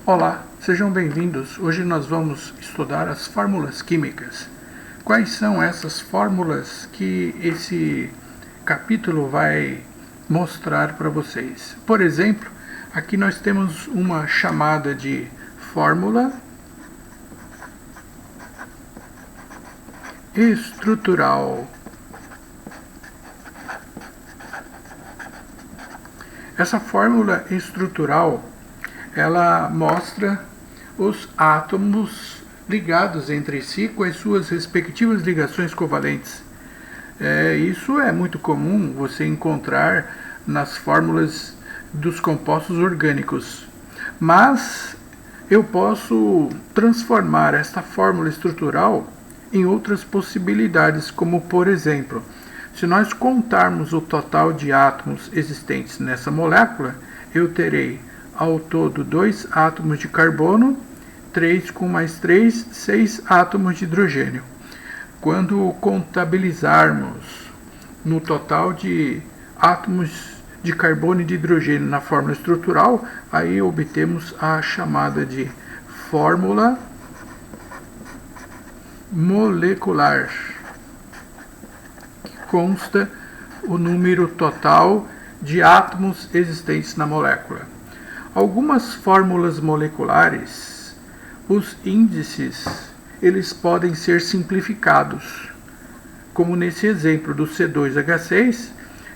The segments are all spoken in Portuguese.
Olá, sejam bem-vindos. Hoje nós vamos estudar as fórmulas químicas. Quais são essas fórmulas que esse capítulo vai mostrar para vocês? Por exemplo, aqui nós temos uma chamada de fórmula estrutural. Essa fórmula estrutural, ela mostra os átomos ligados entre si com as suas respectivas ligações covalentes. Isso é muito comum você encontrar nas fórmulas dos compostos orgânicos. Mas eu posso transformar esta fórmula estrutural em outras possibilidades, como por exemplo, se nós contarmos o total de átomos existentes nessa molécula, eu terei ao todo 2 átomos de carbono, 3 com mais 3, 6 átomos de hidrogênio. Quando contabilizarmos no total de átomos de carbono e de hidrogênio na fórmula estrutural, aí obtemos a chamada de fórmula molecular. Consta o número total de átomos existentes na molécula. Algumas fórmulas moleculares, os índices, eles podem ser simplificados. Como nesse exemplo do C2H6,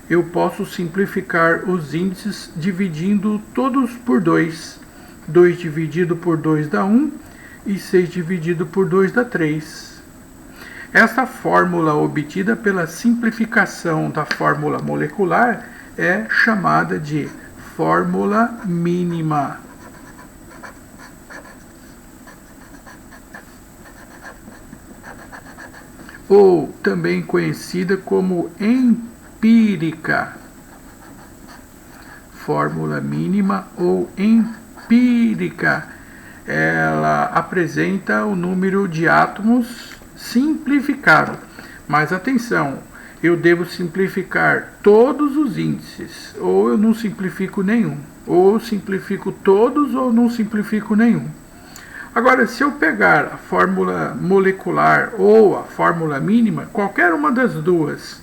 eu posso simplificar os índices dividindo todos por 2. 2 dividido por 2 dá 1 e 6 dividido por 2 dá 3. Esta fórmula obtida pela simplificação da fórmula molecular é chamada de fórmula mínima. Ou também conhecida como empírica. Fórmula mínima ou empírica. Ela apresenta o número de átomos simplificado. Mas atenção, eu devo simplificar todos os índices, ou eu não simplifico nenhum, ou eu simplifico todos ou não simplifico nenhum. Agora, se eu pegar a fórmula molecular ou a fórmula mínima, qualquer uma das duas,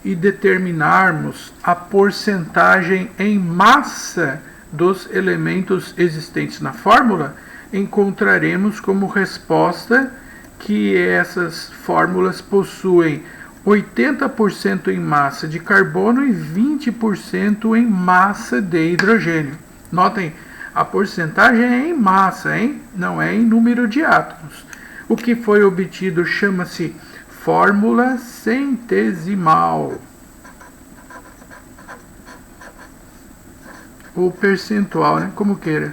e determinarmos a porcentagem em massa dos elementos existentes na fórmula, encontraremos como resposta que essas fórmulas possuem 80% em massa de carbono e 20% em massa de hidrogênio. Notem, a porcentagem é em massa, hein? Não é em número de átomos. O que foi obtido chama-se fórmula centesimal, ou percentual, né? Como queira.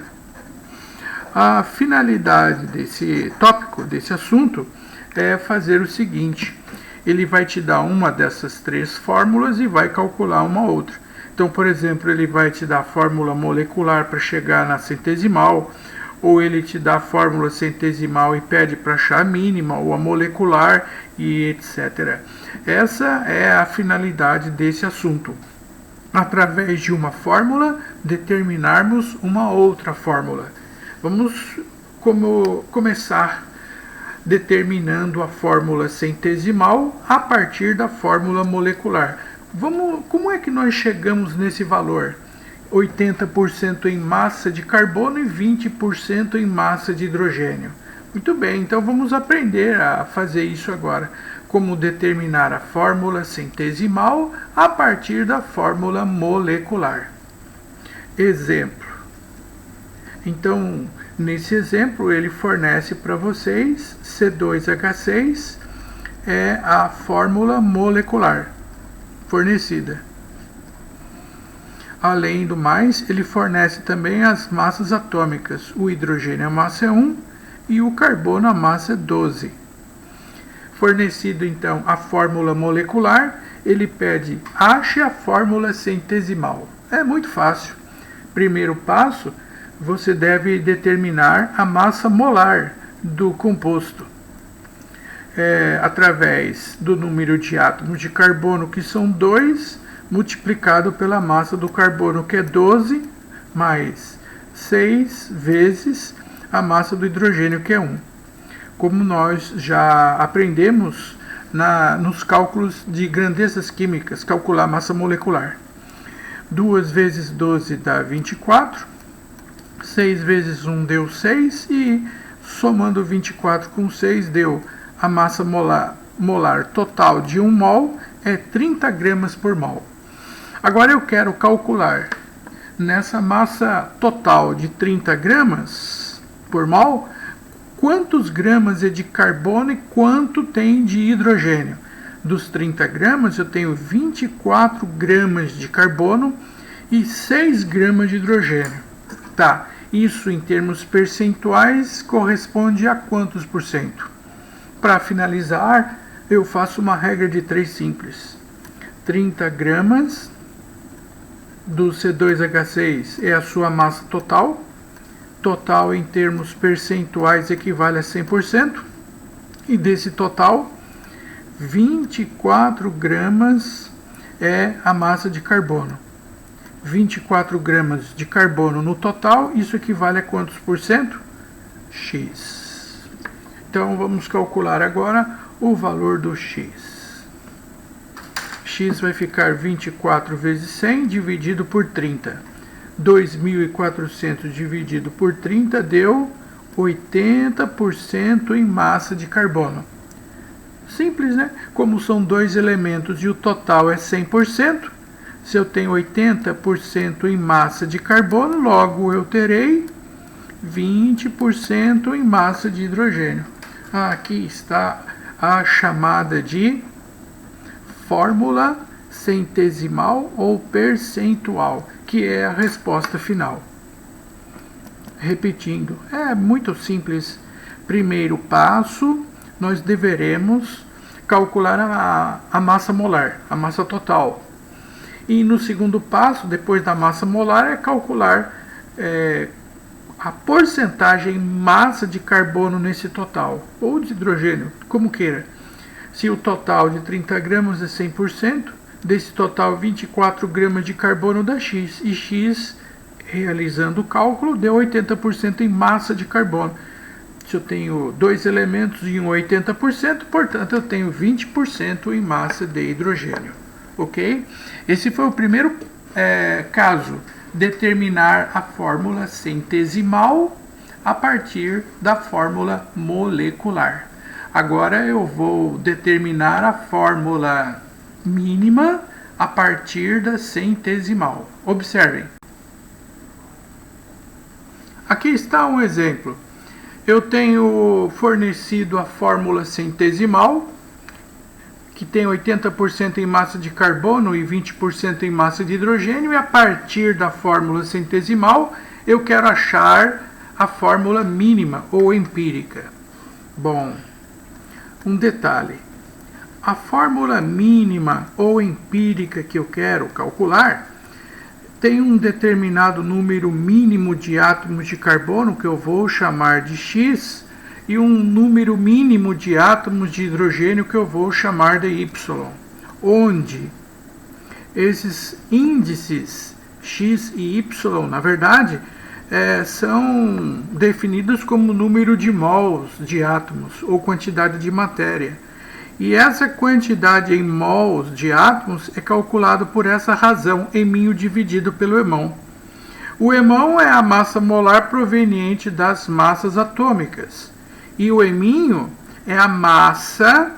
A finalidade desse tópico, desse assunto, é fazer o seguinte: ele vai te dar uma dessas 3 fórmulas e vai calcular uma outra. Então, por exemplo, ele vai te dar a fórmula molecular para chegar na centesimal, ou ele te dá a fórmula centesimal e pede para achar a mínima, ou a molecular, e etc. Essa é a finalidade desse assunto. Através de uma fórmula, determinarmos uma outra fórmula. Vamos começar determinando a fórmula centesimal a partir da fórmula molecular. Como é que nós chegamos nesse valor? 80% em massa de carbono e 20% em massa de hidrogênio. Muito bem, então vamos aprender a fazer isso agora. Como determinar a fórmula centesimal a partir da fórmula molecular. Exemplo. Então, nesse exemplo, ele fornece para vocês C2H6 é a fórmula molecular fornecida. Além do mais, ele fornece também as massas atômicas. O hidrogênio a massa é 1 e o carbono a massa é 12. Fornecido então a fórmula molecular, ele pede ache a fórmula centesimal. É muito fácil. Primeiro passo, você deve determinar a massa molar do composto. Através do número de átomos de carbono, que são 2, multiplicado pela massa do carbono, que é 12, mais 6 vezes a massa do hidrogênio, que é 1. Como nós já aprendemos nos cálculos de grandezas químicas, calcular massa molecular. 2 vezes 12 dá 24, 6 vezes 1 deu 6 e somando 24 com 6 deu a massa molar total de 1 mol é 30 gramas por mol. Agora eu quero calcular nessa massa total de 30 gramas por mol, quantos gramas é de carbono e quanto tem de hidrogênio. Dos 30 gramas eu tenho 24 gramas de carbono e 6 gramas de hidrogênio. Tá, isso em termos percentuais corresponde a quantos por cento? Para finalizar, eu faço uma regra de 3 simples. 30 gramas do C2H6 é a sua massa total. Total em termos percentuais equivale a 100%. E desse total, 24 gramas é a massa de carbono. 24 gramas de carbono no total, isso equivale a quantos por cento? X. Então vamos calcular agora o valor do X. X vai ficar 24 vezes 100 dividido por 30. 2.400 dividido por 30 deu 80% em massa de carbono. Simples, né? Como são dois elementos e o total é 100%, se eu tenho 80% em massa de carbono, logo eu terei 20% em massa de hidrogênio. Aqui está a chamada de fórmula centesimal ou percentual, que é a resposta final. Repetindo, é muito simples. Primeiro passo, nós deveremos calcular a massa molar, a massa total. E no segundo passo, depois da massa molar, é calcular a porcentagem massa de carbono nesse total, ou de hidrogênio, como queira. Se o total de 30 gramas é 100%, desse total 24 gramas de carbono dá X, e X, realizando o cálculo, deu 80% em massa de carbono. Se eu tenho dois elementos e um 80%, portanto eu tenho 20% em massa de hidrogênio. Ok? Esse foi o primeiro caso, determinar a fórmula centesimal a partir da fórmula molecular. Agora eu vou determinar a fórmula mínima a partir da centesimal. Observem. Aqui está um exemplo. Eu tenho fornecido a fórmula centesimal, que tem 80% em massa de carbono e 20% em massa de hidrogênio, e a partir da fórmula centesimal eu quero achar a fórmula mínima ou empírica. Bom, um detalhe. A fórmula mínima ou empírica que eu quero calcular tem um determinado número mínimo de átomos de carbono, que eu vou chamar de X, e um número mínimo de átomos de hidrogênio, que eu vou chamar de Y, onde esses índices X e Y, na verdade, são definidos como número de mols de átomos ou quantidade de matéria. E essa quantidade em mols de átomos é calculado por essa razão, eminho dividido pelo hemão. O hemão é a massa molar proveniente das massas atômicas. E o eminho é a massa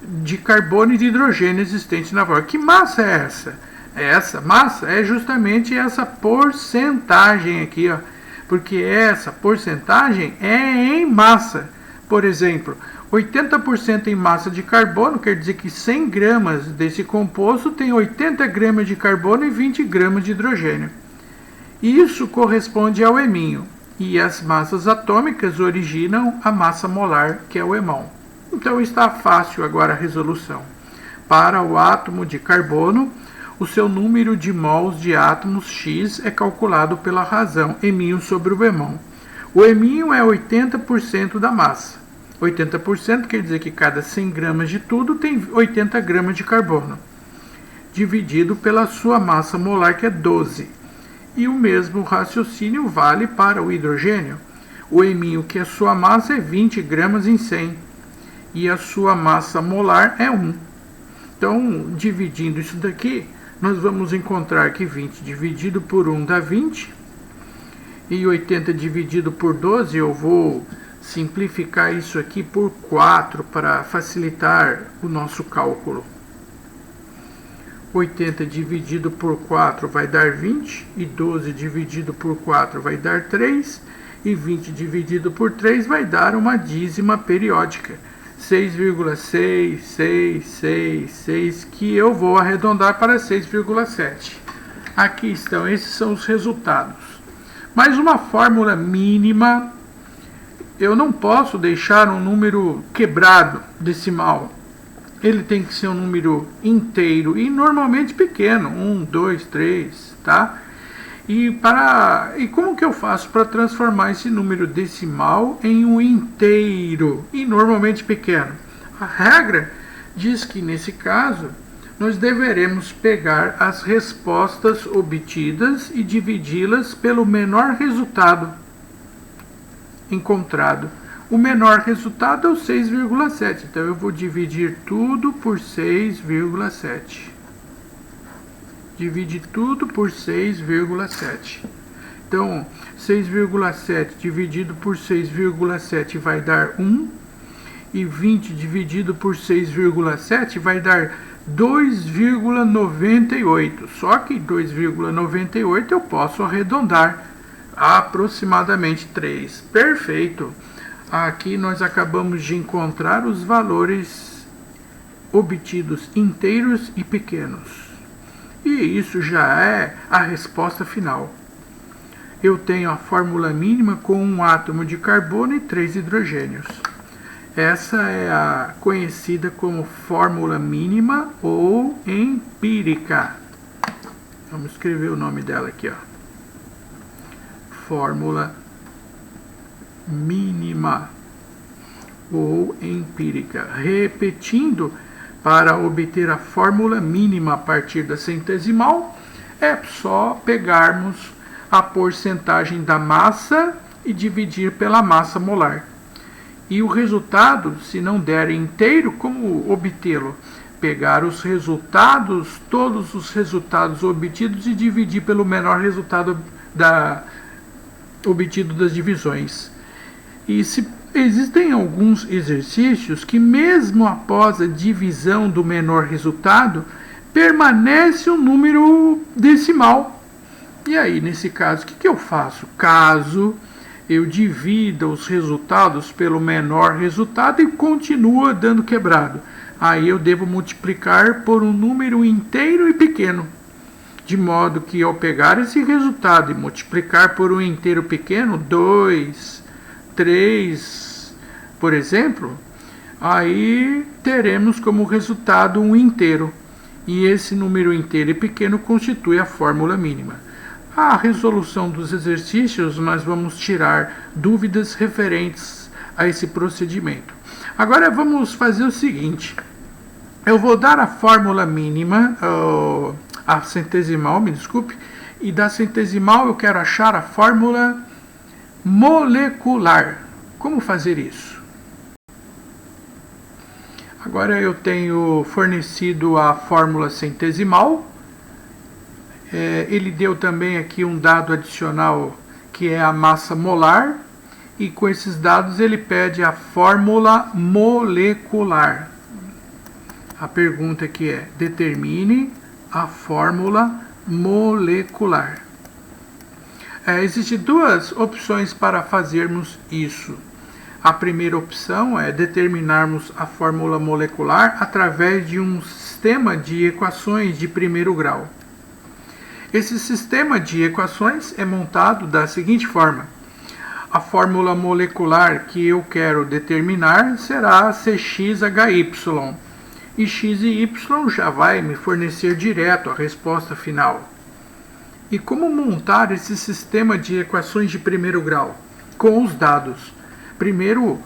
de carbono e de hidrogênio existente na fórmula. Que massa é essa? Essa massa é justamente essa porcentagem aqui, ó, porque essa porcentagem é em massa. Por exemplo, 80% em massa de carbono quer dizer que 100 gramas desse composto tem 80 gramas de carbono e 20 gramas de hidrogênio. Isso corresponde ao eminho. E as massas atômicas originam a massa molar, que é o hemão. Então está fácil agora a resolução. Para o átomo de carbono, o seu número de mols de átomos X é calculado pela razão eminho sobre o hemão. O eminho é 80% da massa. 80% quer dizer que cada 100 gramas de tudo tem 80 gramas de carbono, dividido pela sua massa molar, que é 12. E o mesmo raciocínio vale para o hidrogênio. O Eminho, que a sua massa é 20 gramas em 100 e a sua massa molar é 1. Então, dividindo isso daqui, nós vamos encontrar que 20 dividido por 1 dá 20 e 80 dividido por 12, eu vou simplificar isso aqui por 4 para facilitar o nosso cálculo. 80 dividido por 4 vai dar 20, e 12 dividido por 4 vai dar 3, e 20 dividido por 3 vai dar uma dízima periódica, 6,6666, que eu vou arredondar para 6,7. Aqui estão, esses são os resultados. Mas uma fórmula mínima, eu não posso deixar um número quebrado, decimal. Ele tem que ser um número inteiro e normalmente pequeno, 1, 2, 3, tá? E como que eu faço para transformar esse número decimal em um inteiro e normalmente pequeno? A regra diz que nesse caso nós deveremos pegar as respostas obtidas e dividi-las pelo menor resultado encontrado. O menor resultado é o 6,7. Então eu vou dividir tudo por 6,7. Divide tudo por 6,7. Então, 6,7 dividido por 6,7 vai dar 1. E 20 dividido por 6,7 vai dar 2,98. Só que 2,98 eu posso arredondar aproximadamente 3. Perfeito. Aqui nós acabamos de encontrar os valores obtidos inteiros e pequenos. E isso já é a resposta final. Eu tenho a fórmula mínima com um átomo de carbono e 3 hidrogênios. Essa é a conhecida como fórmula mínima ou empírica. Vamos escrever o nome dela aqui, ó. Fórmula mínima ou empírica. Repetindo, para obter a fórmula mínima a partir da centesimal, é só pegarmos a porcentagem da massa e dividir pela massa molar. E o resultado, se não der inteiro, como obtê-lo? Pegar os resultados, todos os resultados obtidos e dividir pelo menor resultado obtido das divisões. E existem alguns exercícios que, mesmo após a divisão do menor resultado, permanece um número decimal. E aí, nesse caso, o que eu faço? Caso eu divida os resultados pelo menor resultado e continua dando quebrado, aí eu devo multiplicar por um número inteiro e pequeno. De modo que, ao pegar esse resultado e multiplicar por um inteiro pequeno, 2, 3, por exemplo, aí teremos como resultado um inteiro. E esse número inteiro e pequeno constitui a fórmula mínima. A resolução dos exercícios, nós vamos tirar dúvidas referentes a esse procedimento. Agora vamos fazer o seguinte. Eu vou dar a fórmula mínima, a centesimal, me desculpe, e da centesimal eu quero achar a fórmula molecular. Como fazer isso? Agora eu tenho fornecido a fórmula centesimal. Ele deu também aqui um dado adicional que é a massa molar, e com esses dados ele pede a fórmula molecular. A pergunta aqui é: determine a fórmula molecular. Existem duas opções para fazermos isso. A primeira opção é determinarmos a fórmula molecular através de um sistema de equações de primeiro grau. Esse sistema de equações é montado da seguinte forma: a fórmula molecular que eu quero determinar será CXHY, e x e y já vai me fornecer direto a resposta final. E como montar esse sistema de equações de primeiro grau? Com os dados. Primeiro,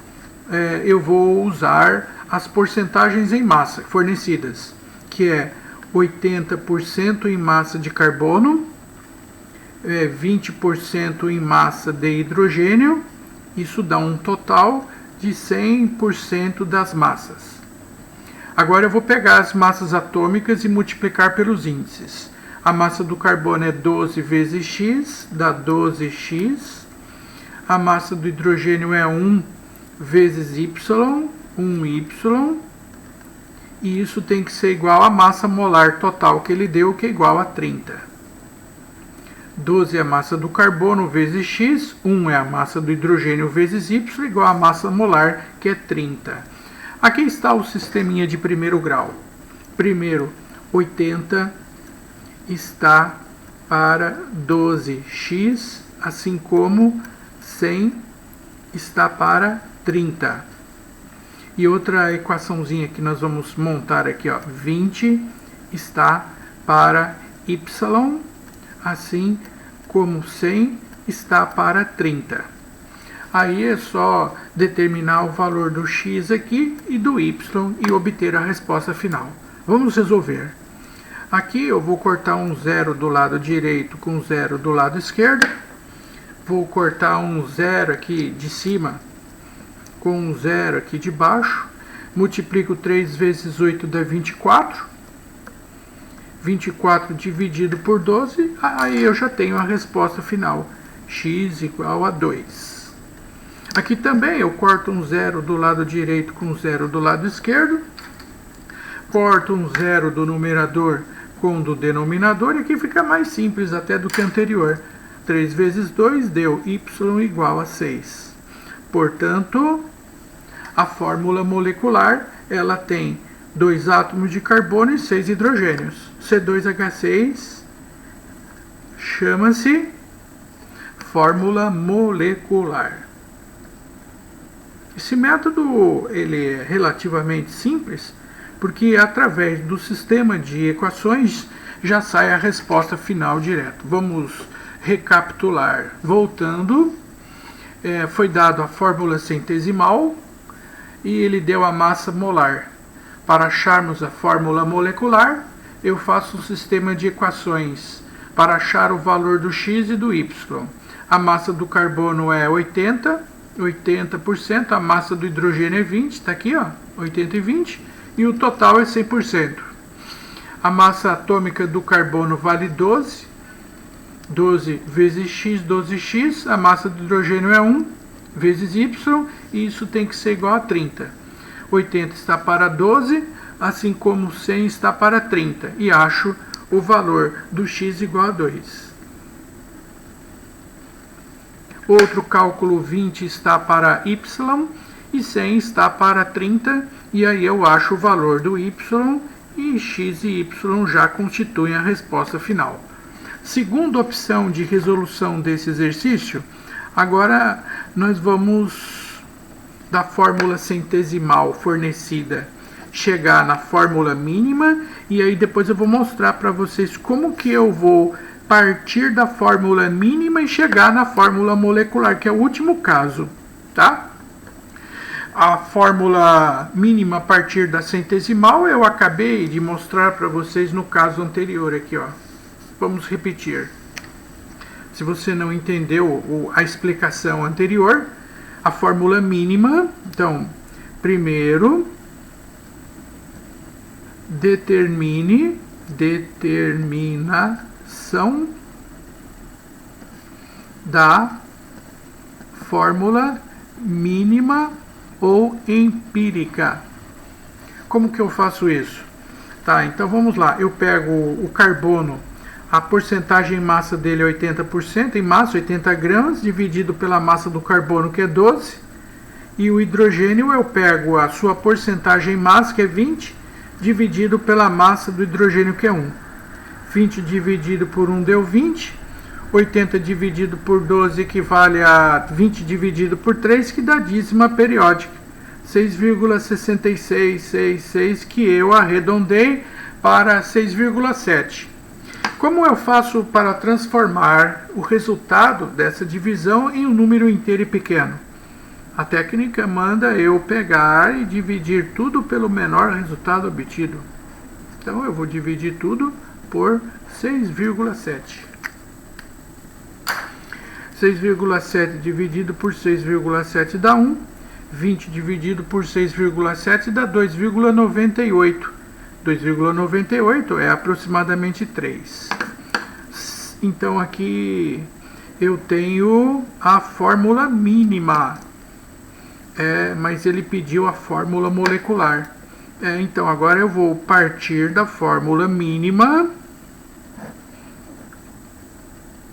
eu vou usar as porcentagens em massa fornecidas, que é 80% em massa de carbono, 20% em massa de hidrogênio, isso dá um total de 100% das massas. Agora eu vou pegar as massas atômicas e multiplicar pelos índices. A massa do carbono é 12 vezes x, dá 12x. A massa do hidrogênio é 1 vezes y, 1y. E isso tem que ser igual à massa molar total que ele deu, que é igual a 30. 12 é a massa do carbono vezes x, 1 é a massa do hidrogênio vezes y, igual à massa molar, que é 30. Aqui está o sisteminha de primeiro grau. Primeiro, 80 está para 12x, assim como 100 está para 30. E outra equaçãozinha que nós vamos montar aqui, ó, 20 está para y, assim como 100 está para 30. Aí é só determinar o valor do x aqui e do y e obter a resposta final. Vamos resolver. Aqui eu vou cortar um zero do lado direito com um zero do lado esquerdo. Vou cortar um zero aqui de cima com um zero aqui de baixo. Multiplico 3 vezes 8 dá 24. 24 dividido por 12, aí eu já tenho a resposta final, x igual a 2. Aqui também eu corto um zero do lado direito com um zero do lado esquerdo, corto um zero do numerador com o do denominador, e aqui fica mais simples até do que anterior. 3 vezes 2 deu y igual a 6. Portanto, a fórmula molecular ela tem 2 átomos de carbono e 6 hidrogênios. C2H6 chama-se fórmula molecular. Esse método ele é relativamente simples, porque através do sistema de equações já sai a resposta final direto. Vamos recapitular. Voltando, foi dado a fórmula centesimal e ele deu a massa molar. Para acharmos a fórmula molecular, eu faço um sistema de equações para achar o valor do x e do y. A massa do carbono é 80%, a massa do hidrogênio é 20, está aqui, ó, 80 e 20, e o total é 100%. A massa atômica do carbono vale 12, 12 vezes x, 12x, a massa do hidrogênio é 1 vezes y, e isso tem que ser igual a 30. 80 está para 12, assim como 100 está para 30, e acho o valor do x igual a 2. Outro cálculo, 20 está para y e 100 está para 30, e aí eu acho o valor do y, e x e y já constituem a resposta final. Segunda opção de resolução desse exercício, agora nós vamos da fórmula centesimal fornecida chegar na fórmula mínima, e aí depois eu vou mostrar para vocês como que eu vou partir da fórmula mínima e chegar na fórmula molecular, que é o último caso, tá? A fórmula mínima a partir da centesimal eu acabei de mostrar para vocês no caso anterior aqui, ó. Vamos repetir. Se você não entendeu a explicação anterior, a fórmula mínima, então, primeiro, determinação da fórmula mínima ou empírica. Como que eu faço isso? Tá, então vamos lá, eu pego o carbono, a porcentagem em massa dele é 80%, em massa 80 gramas, dividido pela massa do carbono, que é 12. E o hidrogênio eu pego a sua porcentagem em massa, que é 20, dividido pela massa do hidrogênio, que é 1. 20 dividido por 1 deu 20. 80 dividido por 12 equivale a 20 dividido por 3, que dá dízima periódica. 6,6666, que eu arredondei para 6,7. Como eu faço para transformar o resultado dessa divisão em um número inteiro e pequeno? A técnica manda eu pegar e dividir tudo pelo menor resultado obtido. Então eu vou dividir tudo por 6,7. 6,7 dividido por 6,7 dá 1. 20 dividido por 6,7 dá 2,98. 2,98 é aproximadamente 3. Então aqui eu tenho a fórmula mínima. Mas ele pediu a fórmula molecular. Então agora eu vou partir da fórmula mínima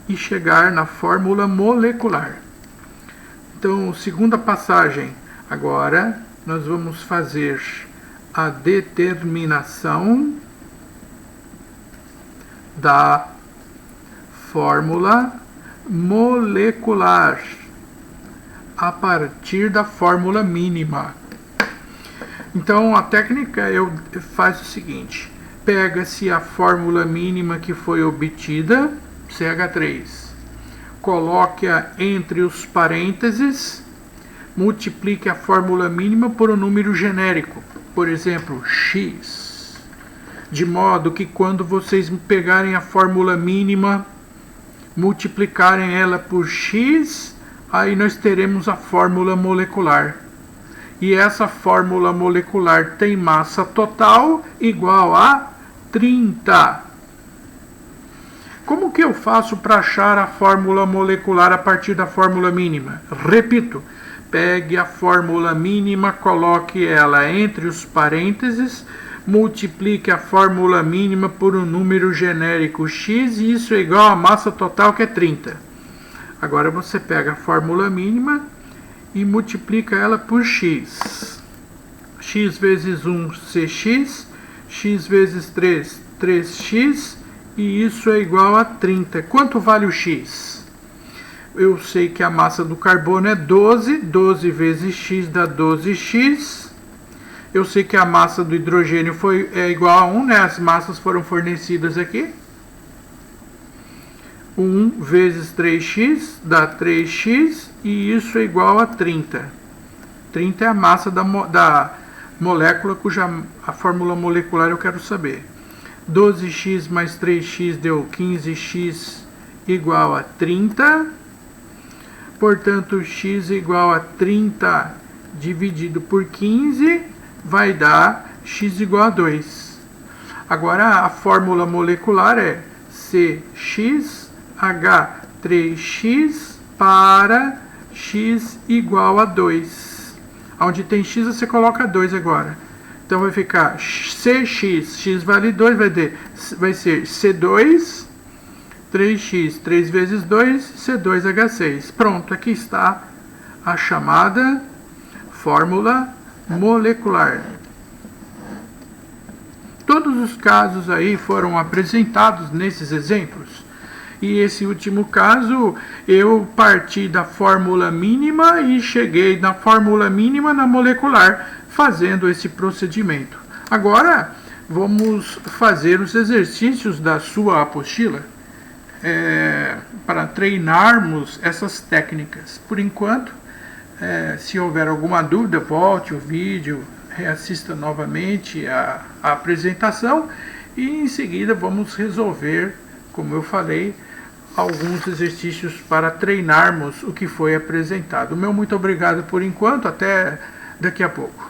e chegar na fórmula molecular. Então, segunda passagem. Agora nós vamos fazer a determinação da fórmula molecular a partir da fórmula mínima. Então a técnica faz o seguinte: pega-se a fórmula mínima que foi obtida, CH3, coloque-a entre os parênteses, multiplique a fórmula mínima por um número genérico, por exemplo, x, de modo que quando vocês pegarem a fórmula mínima, multiplicarem ela por x, aí nós teremos a fórmula molecular. E essa fórmula molecular tem massa total igual a 30. Como que eu faço para achar a fórmula molecular a partir da fórmula mínima? Repito, pegue a fórmula mínima, coloque ela entre os parênteses, multiplique a fórmula mínima por um número genérico x, e isso é igual a massa total, que é 30. Agora você pega a fórmula mínima e multiplica ela por x. X vezes 1, cx. X vezes 3, 3x. E isso é igual a 30. Quanto vale o x? Eu sei que a massa do carbono é 12. 12 vezes x dá 12x. Eu sei que a massa do hidrogênio é igual a 1, né? As massas foram fornecidas aqui. 1 vezes 3x dá 3x, e isso é igual a 30. 30 é a massa da molécula cuja a fórmula molecular eu quero saber. 12x mais 3x deu 15x igual a 30. Portanto, x igual a 30 dividido por 15 vai dar x igual a 2. Agora a fórmula molecular é CxH3x para x igual a 2. Onde tem x você coloca 2 agora. Então vai ficar Cx, x vale 2, vai ser C2, 3x, 3 vezes 2, C2H6. Pronto, aqui está a chamada fórmula molecular. Todos os casos aí foram apresentados nesses exemplos. E esse último caso, eu parti da fórmula mínima e cheguei na fórmula mínima na molecular, fazendo esse procedimento. Agora, vamos fazer os exercícios da sua apostila para treinarmos essas técnicas. Por enquanto, se houver alguma dúvida, volte o vídeo, reassista novamente a apresentação e em seguida vamos resolver, como eu falei, alguns exercícios para treinarmos o que foi apresentado. Meu muito obrigado por enquanto, até daqui a pouco.